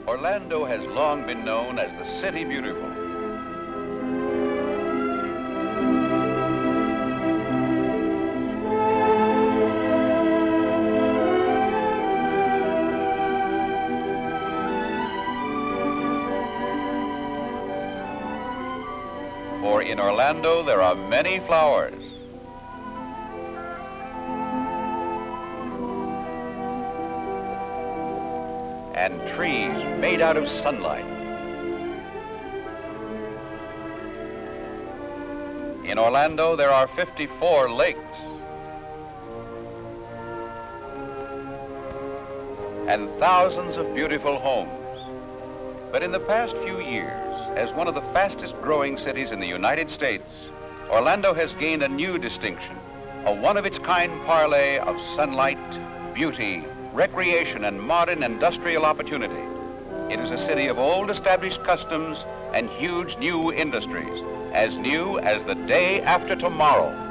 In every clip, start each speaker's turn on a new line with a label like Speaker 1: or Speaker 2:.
Speaker 1: Orlando has long been known as the City Beautiful. For in Orlando there are many flowers. And trees made out of sunlight. In Orlando, there are 54 lakes. And thousands of beautiful homes. But in the past few years, as one of the fastest growing cities in the United States, Orlando has gained a new distinction, a one-of-its-kind parlay of sunlight, beauty, recreation, and modern industrial opportunity. It is a city of old established customs and huge new industries, as new as the day after tomorrow.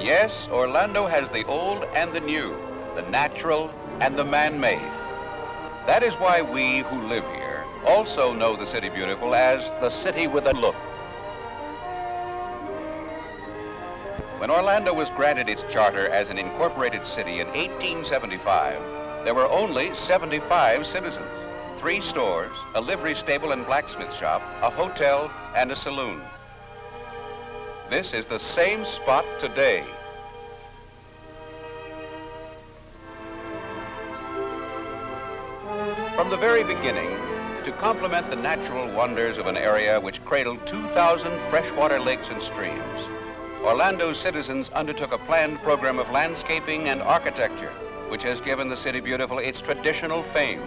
Speaker 1: Yes, Orlando has the old and the new, the natural and the man-made. That is why we who live here also know the City Beautiful as the city with a look. When Orlando was granted its charter as an incorporated city in 1875, there were only 75 citizens, 3 stores, a livery stable and blacksmith shop, a hotel, and a saloon. This is the same spot today. From the very beginning, to complement the natural wonders of an area which cradled 2,000 freshwater lakes and streams, Orlando's citizens undertook a planned program of landscaping and architecture, which has given the City Beautiful its traditional fame.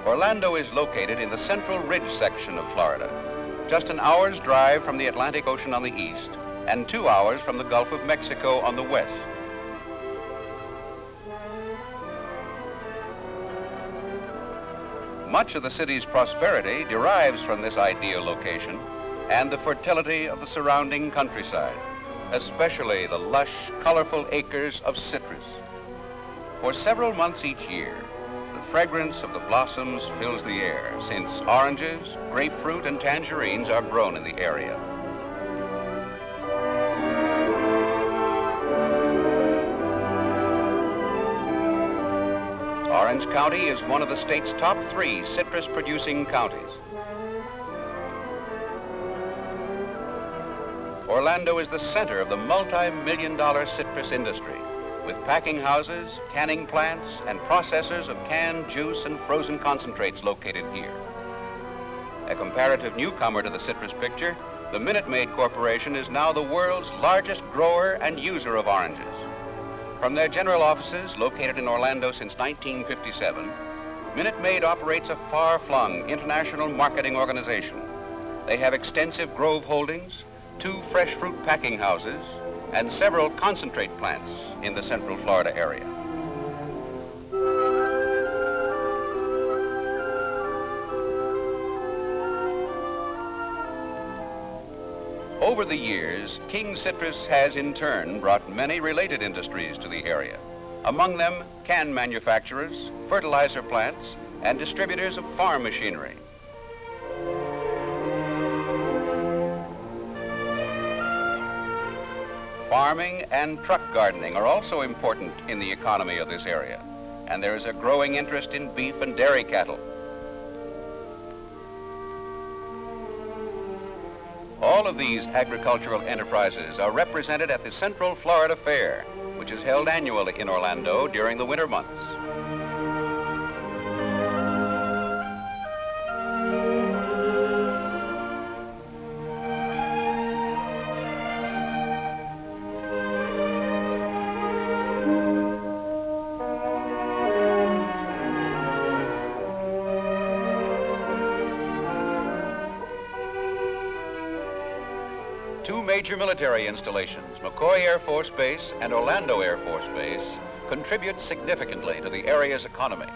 Speaker 1: Orlando is located in the Central Ridge section of Florida, just an hour's drive from the Atlantic Ocean on the east and 2 hours from the Gulf of Mexico on the west. Much of the city's prosperity derives from this ideal location and the fertility of the surrounding countryside, especially the lush, colorful acres of citrus. For several months each year, the fragrance of the blossoms fills the air, since oranges, grapefruit, and tangerines are grown in the area. Orange County is one of the state's top 3 citrus-producing counties. Orlando is the center of the multi-million-dollar citrus industry, with packing houses, canning plants, and processors of canned juice and frozen concentrates located here. A comparative newcomer to the citrus picture, the Minute Maid Corporation is now the world's largest grower and user of oranges. From their general offices, located in Orlando since 1957, Minute Maid operates a far-flung international marketing organization. They have extensive grove holdings, 2 fresh fruit packing houses, and several concentrate plants in the Central Florida area. Over the years, King Citrus has in turn brought many related industries to the area. Among them, can manufacturers, fertilizer plants, and distributors of farm machinery. Farming and truck gardening are also important in the economy of this area, and there is a growing interest in beef and dairy cattle. All of these agricultural enterprises are represented at the Central Florida Fair, which is held annually in Orlando during the winter months. Two major military installations, McCoy Air Force Base and Orlando Air Force Base, contribute significantly to the area's economy,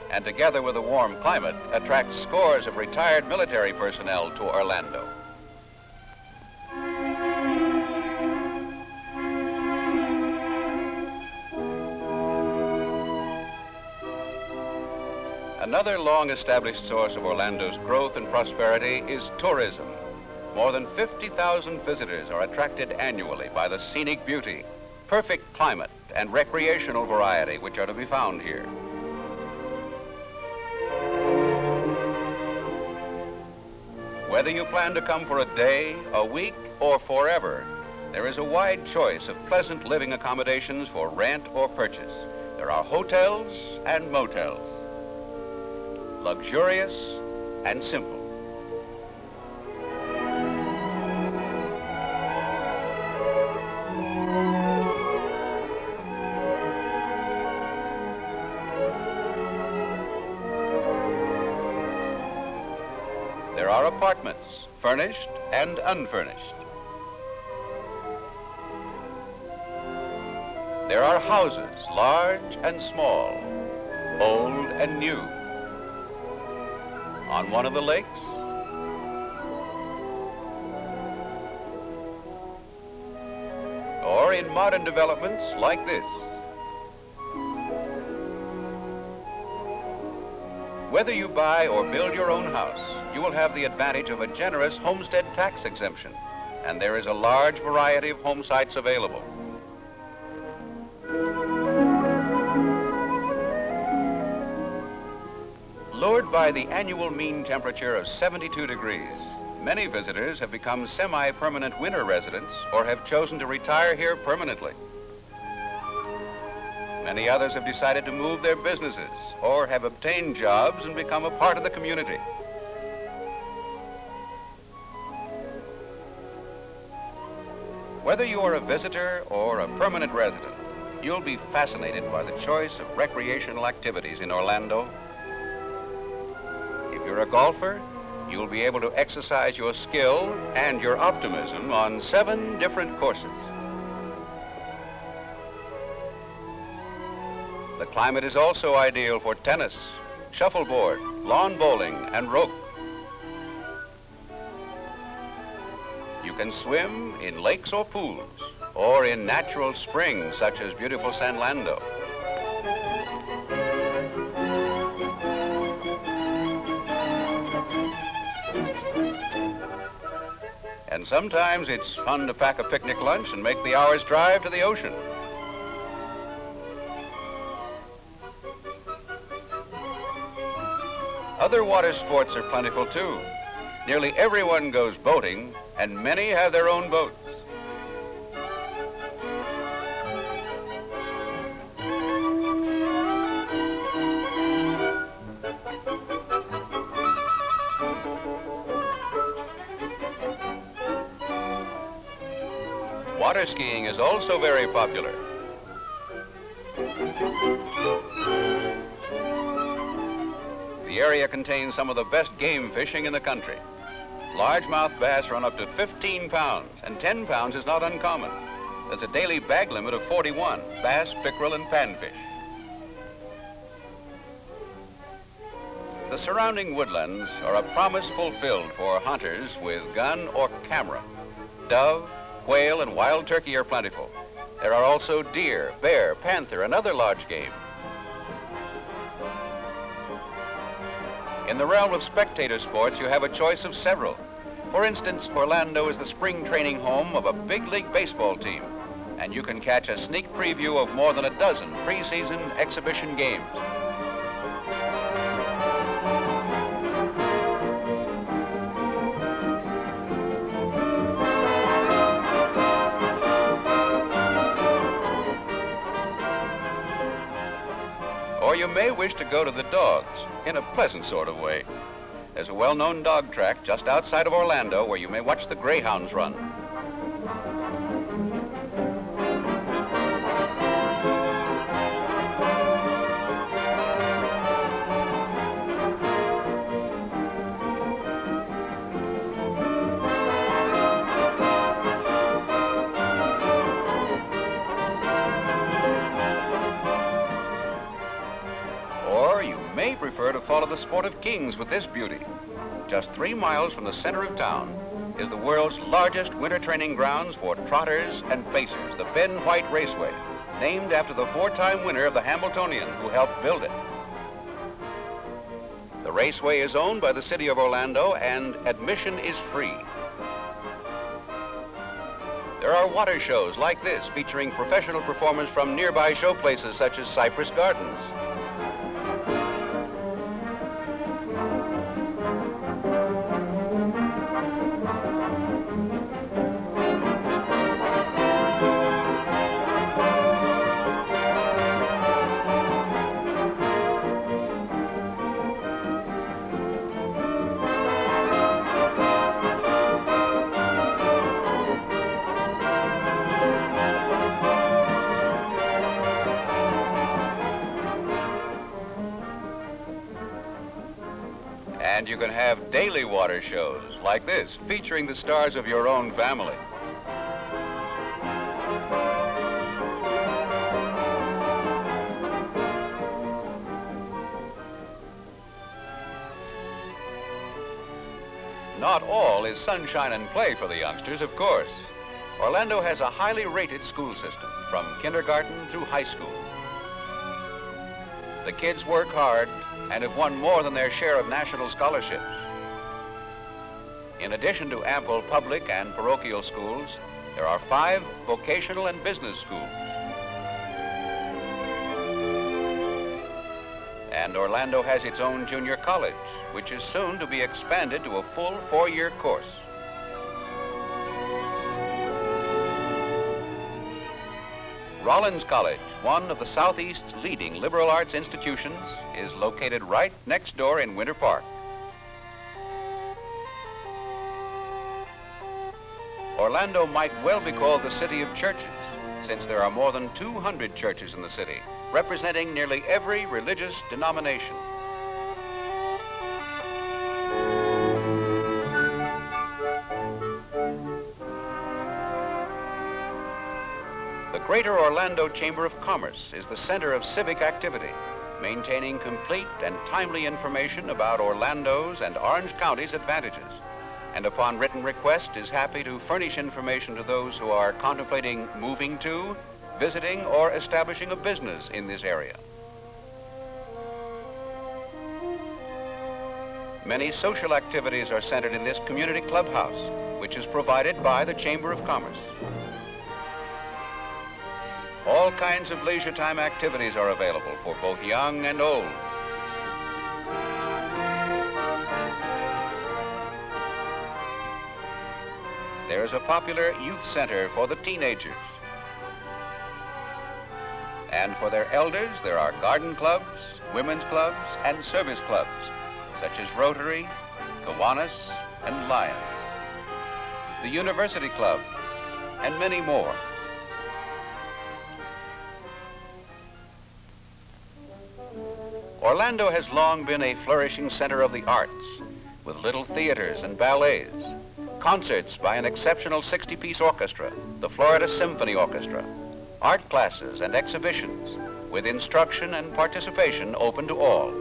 Speaker 1: and together with a warm climate, attract scores of retired military personnel to Orlando. Another long-established source of Orlando's growth and prosperity is tourism. More than 50,000 visitors are attracted annually by the scenic beauty, perfect climate, and recreational variety which are to be found here. Whether you plan to come for a day, a week, or forever, there is a wide choice of pleasant living accommodations for rent or purchase. There are hotels and motels, luxurious and simple. There are apartments, furnished and unfurnished. There are houses, large and small, old and new. On one of the lakes, or in modern developments like this. Whether you buy or build your own house, you will have the advantage of a generous homestead tax exemption, and there is a large variety of home sites available. Lured by the annual mean temperature of 72 degrees, many visitors have become semi-permanent winter residents or have chosen to retire here permanently. Many others have decided to move their businesses or have obtained jobs and become a part of the community. Whether you are a visitor or a permanent resident, you'll be fascinated by the choice of recreational activities in Orlando. If you're a golfer, you'll be able to exercise your skill and your optimism on 7 different courses. The climate is also ideal for tennis, shuffleboard, lawn bowling, and rope. You can swim in lakes or pools, or in natural springs such as beautiful San Lando. And sometimes it's fun to pack a picnic lunch and make the hour's drive to the ocean. Other water sports are plentiful too. Nearly everyone goes boating, and many have their own boats. Water skiing is also very popular. The area contains some of the best game fishing in the country. Largemouth bass run up to 15 pounds, and 10 pounds is not uncommon. There's a daily bag limit of 41, bass, pickerel, and panfish. The surrounding woodlands are a promise fulfilled for hunters with gun or camera. Dove, quail, and wild turkey are plentiful. There are also deer, bear, panther, and other large game. In the realm of spectator sports, you have a choice of several. For instance, Orlando is the spring training home of a big league baseball team, and you can catch a sneak preview of more than a dozen preseason exhibition games. you may wish to go to the dogs in a pleasant sort of way. There's a well-known dog track just outside of Orlando where you may watch the greyhounds run. Or you may prefer to follow the sport of kings with this beauty. Just 3 miles from the center of town is the world's largest winter training grounds for trotters and pacers, the White Raceway, named after the 4-time winner of the Hambletonian who helped build it. The raceway is owned by the city of Orlando and admission is free. There are water shows like this featuring professional performers from nearby show places such as Cypress Gardens. And you can have daily water shows like this, featuring the stars of your own family. Not all is sunshine and play for the youngsters, of course. Orlando has a highly rated school system, from kindergarten through high school. The kids work hard and have won more than their share of national scholarships. In addition to ample public and parochial schools, there are 5 vocational and business schools. And Orlando has its own junior college, which is soon to be expanded to a full 4-year course. Rollins College, one of the Southeast's leading liberal arts institutions, is located right next door in Winter Park. Orlando might well be called the city of churches, since there are more than 200 churches in the city, representing nearly every religious denomination. The Greater Orlando Chamber of Commerce is the center of civic activity, maintaining complete and timely information about Orlando's and Orange County's advantages, and upon written request is happy to furnish information to those who are contemplating moving to, visiting, or establishing a business in this area. Many social activities are centered in this community clubhouse, which is provided by the Chamber of Commerce. All kinds of leisure time activities are available for both young and old. There is a popular youth center for the teenagers. And for their elders, there are garden clubs, women's clubs, and service clubs, such as Rotary, Kiwanis, and Lions, the University Club, and many more. Orlando has long been a flourishing center of the arts, with little theaters and ballets, concerts by an exceptional 60-piece orchestra, the Florida Symphony Orchestra, art classes and exhibitions, with instruction and participation open to all.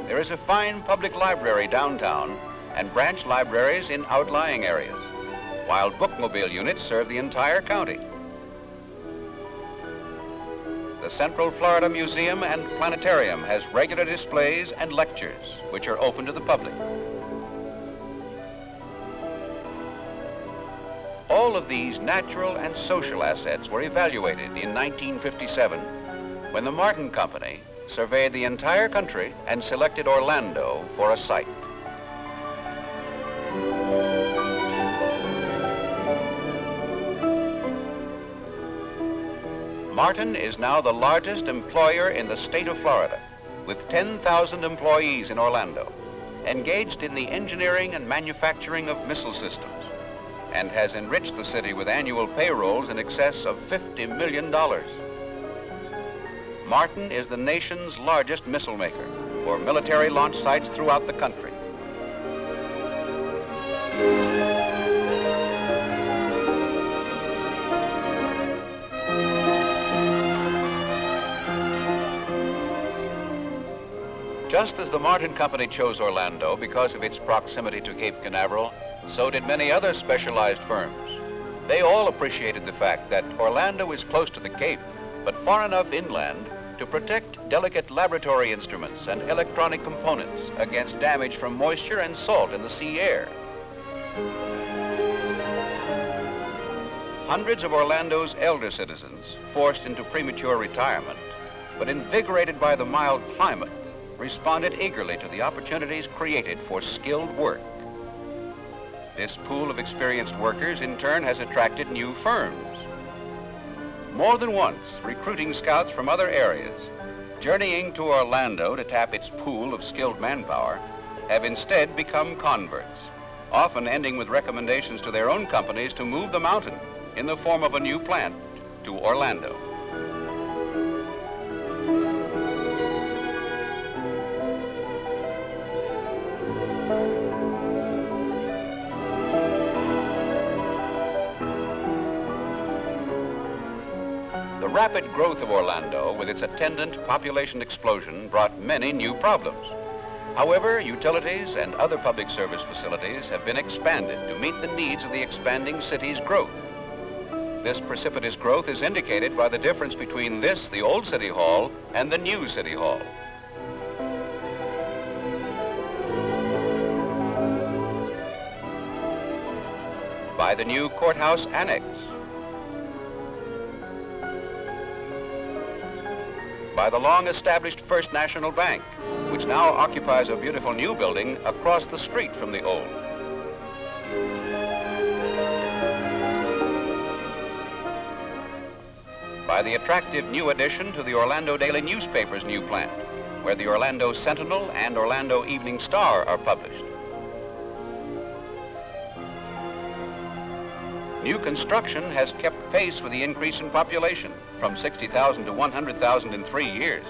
Speaker 1: There is a fine public library downtown and branch libraries in outlying areas, while bookmobile units serve the entire county. The Central Florida Museum and Planetarium has regular displays and lectures, which are open to the public. All of these natural and social assets were evaluated in 1957 when the Martin Company surveyed the entire country and selected Orlando for a site. Martin is now the largest employer in the state of Florida, with 10,000 employees in Orlando, engaged in the engineering and manufacturing of missile systems, and has enriched the city with annual payrolls in excess of $50 million. Martin is the nation's largest missile maker for military launch sites throughout the country. Just as the Martin Company chose Orlando because of its proximity to Cape Canaveral, so did many other specialized firms. They all appreciated the fact that Orlando is close to the Cape, but far enough inland to protect delicate laboratory instruments and electronic components against damage from moisture and salt in the sea air. Hundreds of Orlando's elder citizens, forced into premature retirement, but invigorated by the mild climate, responded eagerly to the opportunities created for skilled work. This pool of experienced workers, in turn, has attracted new firms. More than once, recruiting scouts from other areas, journeying to Orlando to tap its pool of skilled manpower, have instead become converts, often ending with recommendations to their own companies to move the mountain in the form of a new plant to Orlando. The rapid growth of Orlando, with its attendant population explosion, brought many new problems. However, utilities and other public service facilities have been expanded to meet the needs of the expanding city's growth. This precipitous growth is indicated by the difference between this, the old City Hall, and the new City Hall. By the new courthouse annex. By the long-established First National Bank, which now occupies a beautiful new building across the street from the old. By the attractive new addition to the Orlando Daily newspaper's new plant, where the Orlando Sentinel and Orlando Evening Star are published. New construction has kept pace with the increase in population, from 60,000 to 100,000 in 3 years.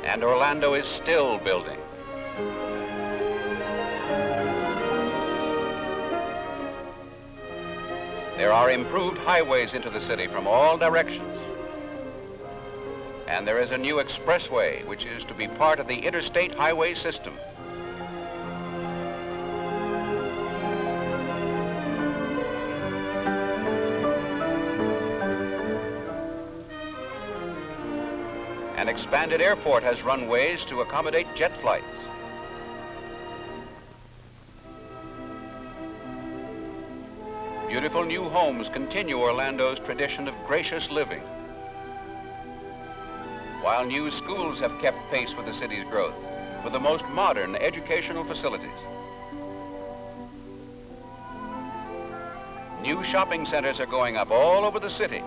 Speaker 1: And Orlando is still building. There are improved highways into the city from all directions. And there is a new expressway, which is to be part of the interstate highway system. An expanded airport has runways to accommodate jet flights. Beautiful new homes continue Orlando's tradition of gracious living, while new schools have kept pace with the city's growth with the most modern educational facilities. New shopping centers are going up all over the city.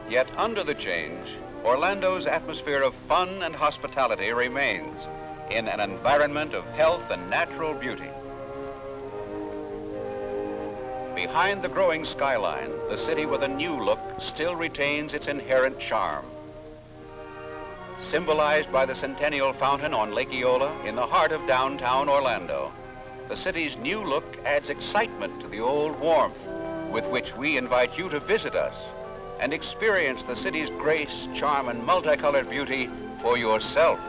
Speaker 1: Yet under the change, Orlando's atmosphere of fun and hospitality remains in an environment of health and natural beauty. Behind the growing skyline, the city with a new look still retains its inherent charm. Symbolized by the Centennial fountain on Lake Eola in the heart of downtown Orlando, the city's new look adds excitement to the old warmth with which we invite you to visit us and experience the city's grace, charm, and multicolored beauty for yourself.